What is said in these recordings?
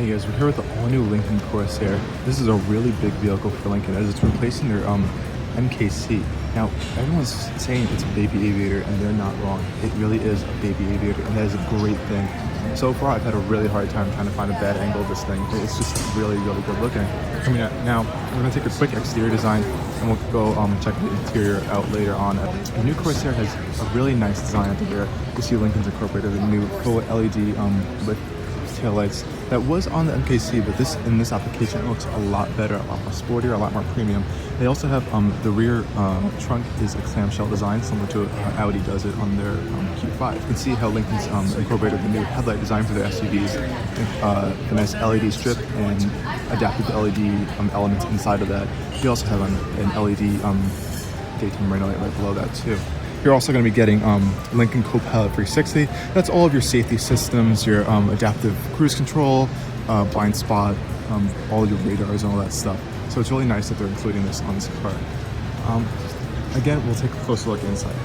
Hey guys, we're here with the all-new Lincoln Corsair. This is a really big vehicle for Lincoln as it's replacing their MKC. Now, everyone's saying it's a baby Aviator and they're not wrong. It really is a baby Aviator and that is a great thing. So far, I've had a really hard time trying to find a bad angle of this thing. It's just really, really good looking. Coming out now, we're gonna take a quick exterior design and we'll go check the interior out later on. The new Corsair has a really nice design at the rear. You see Lincoln's incorporated a new full LED with taillights that was on the MKC, but in this application it looks a lot better, a lot more sportier, a lot more premium. They also have the rear trunk is a clamshell design similar to how Audi does it on their Q5. You can see how Lincoln's incorporated the new headlight design for their SUVs, the nice LED strip and adapted the LED elements inside of that. You also have an LED daytime running light right below that too. You're also going to be getting Lincoln Copilot 360. That's all of your safety systems, your adaptive cruise control, blind spot, all your radars and all that stuff. So it's really nice that they're including this on this car. Again, we'll take a closer look inside.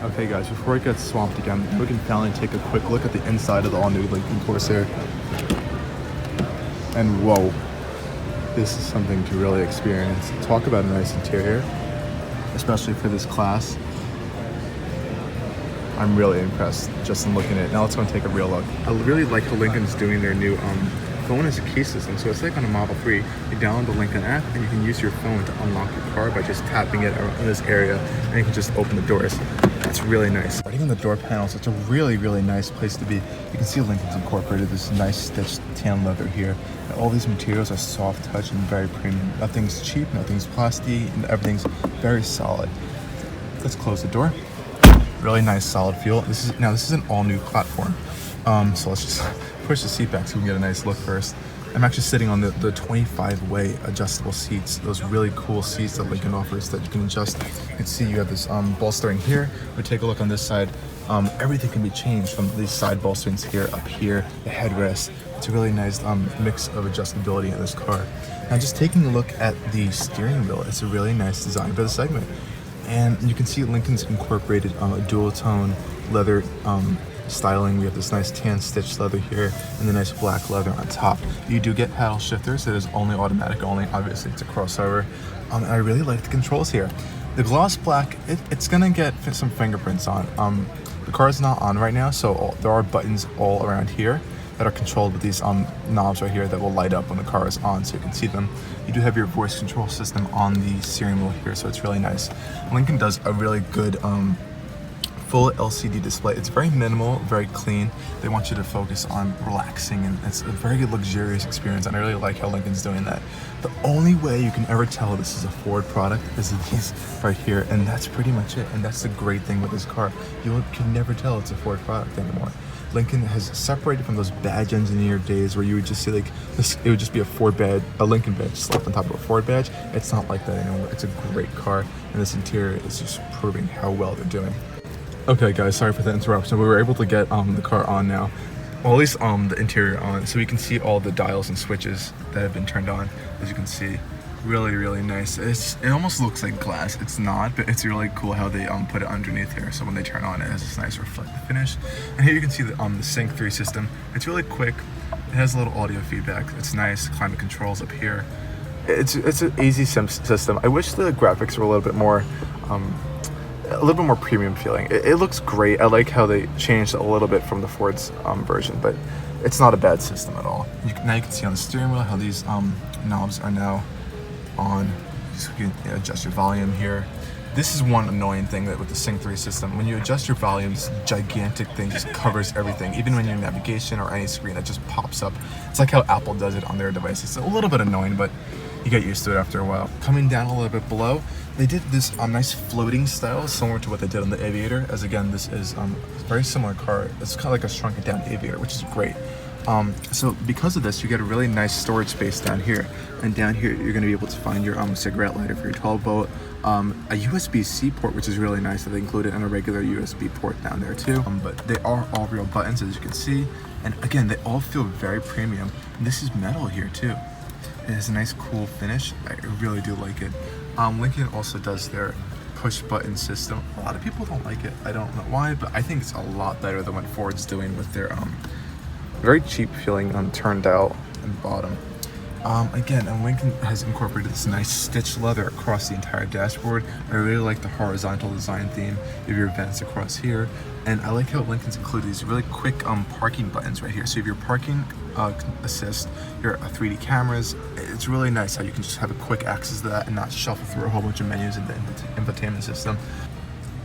Okay guys, before it gets swamped again, we can finally take a quick look at the inside of the all-new Lincoln Corsair. And whoa, this is something to really experience. Talk about a nice interior, especially for this class. I'm really impressed just in looking at it. Now let's go and take a real look. I really like how Lincoln's doing their new phone as a key system. So it's like on a Model 3, you download the Lincoln app and you can use your phone to unlock your car by just tapping it in this area and you can just open the doors. It's really nice. Starting on the door panels, it's a really, really nice place to be. You can see Lincoln's incorporated this nice stitched tan leather here. And all these materials are soft touch and very premium. Nothing's cheap, nothing's plastic, and everything's very solid. Let's close the door. Really nice solid feel. This is an all new platform. So let's just push the seat back so we can get a nice look first. I'm actually sitting on the 25-way adjustable seats, those really cool seats that Lincoln offers that you can adjust. You can see you have this bolstering here. We take a look on this side. Everything can be changed from these side bolsterings here, up here, the headrest. It's a really nice mix of adjustability in this car. Now just taking a look at the steering wheel, it's a really nice design for the segment. And you can see Lincoln's incorporated a dual tone leather styling. We have this nice tan stitched leather here and the nice black leather on top. You do get paddle shifters. It is only automatic only. Obviously it's a crossover. And I really like the controls here. The gloss black, it's gonna get some fingerprints on. The car is not on right now, so there are buttons all around here that are controlled with these knobs right here that will light up when the car is on so you can see them. You do have your voice control system on the steering wheel here, so it's really nice. Lincoln does a really good full LCD display. It's very minimal, very clean. They want you to focus on relaxing and it's a very luxurious experience and I really like how Lincoln's doing that. The only way you can ever tell this is a Ford product is these right here, and that's pretty much it. And that's the great thing with this car. You can never tell it's a Ford product anymore. Lincoln has separated from those badge engineered days where you would just see like this, it would just be a Ford badge, a Lincoln badge slapped on top of a Ford badge. It's not like that anymore. It's a great car and this interior is just proving how well they're doing. Okay guys, sorry for the interruption, but we were able to get the car on now. Well, at least the interior on, so we can see all the dials and switches that have been turned on. As you can see, really, really nice. It almost looks like glass. It's not, but it's really cool how they put it underneath here. So when they turn on, it has this nice reflective finish. And here you can see the Sync 3 system. It's really quick. It has a little audio feedback. It's nice. Climate controls up here. It's an easy system. I wish the graphics were a little bit more premium feeling. It looks great. I like how they changed a little bit from the Ford's version, but it's not a bad system at all. Now you can see on the steering wheel how these knobs are now on. So you can adjust your volume here. This is one annoying thing that with the Sync 3 system, when you adjust your volume, this gigantic thing just covers everything. Even when you're in navigation or any screen, it just pops up. It's like how Apple does it on their devices. It's a little bit annoying, but you get used to it after a while. Coming down a little bit below, they did this nice floating style similar to what they did on the Aviator. As again, this is a very similar car. It's kind of like a shrunken down Aviator, which is great. So because of this, you get a really nice storage space down here. And down here, you're gonna be able to find your cigarette lighter for your 12 volt, a USB-C port, which is really nice that they included, and a regular USB port down there too. But they are all real buttons, as you can see. And again, they all feel very premium. And this is metal here too. It has a nice cool finish. I really do like it. Lincoln also does their push button system. A lot of people don't like it. I don't know why, but I think it's a lot better than what Ford's doing with their very cheap feeling turned out in the bottom. Again, and Lincoln has incorporated this nice stitched leather across the entire dashboard. I really like the horizontal design theme. You have your vents across here, and I like how Lincoln's included these really quick parking buttons right here. So you have your parking assist, your 3D cameras. It's really nice how you can just have a quick access to that and not shuffle through a whole bunch of menus in the infotainment system.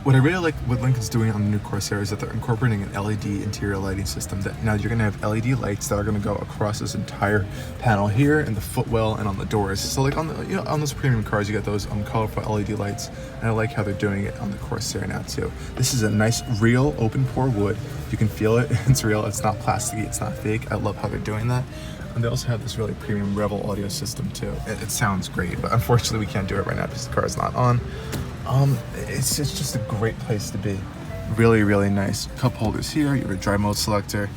What I really like what Lincoln's doing on the new Corsair is that they're incorporating an LED interior lighting system. That now you're going to have LED lights that are going to go across this entire panel here, and the footwell, and on the doors. So like on the on those premium cars, you get those colorful LED lights, and I like how they're doing it on the Corsair now too. This is a nice, real open pore wood. You can feel it. It's real. It's not plasticky. It's not fake. I love how they're doing that. And they also have this really premium Revel audio system too. It sounds great, but unfortunately we can't do it right now because the car is not on. It's just a great place to be. Really, really nice. Cup holders here. You have a dry mode selector.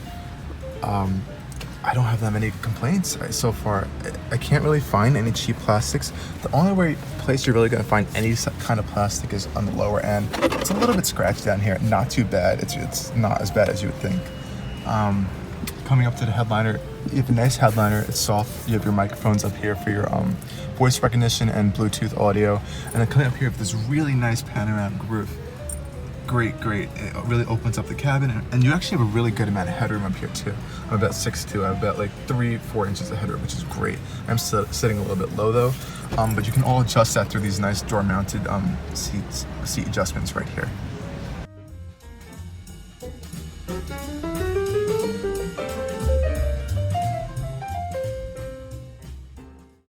I don't have that many complaints so far. I can't really find any cheap plastics. The only place you're really going to find any kind of plastic is on the lower end. It's a little bit scratched down here. Not too bad. It's not as bad as you would think. Coming up to the headliner, you have a nice headliner. It's soft. You have your microphones up here for your voice recognition and Bluetooth audio. And then coming up here with this really nice panoramic roof. Great. It really opens up the cabin, and you actually have a really good amount of headroom up here too. I'm about 6'2". I have about like 3-4 inches of headroom, which is great. I'm sitting a little bit low though, but you can all adjust that through these nice door-mounted seat adjustments right here.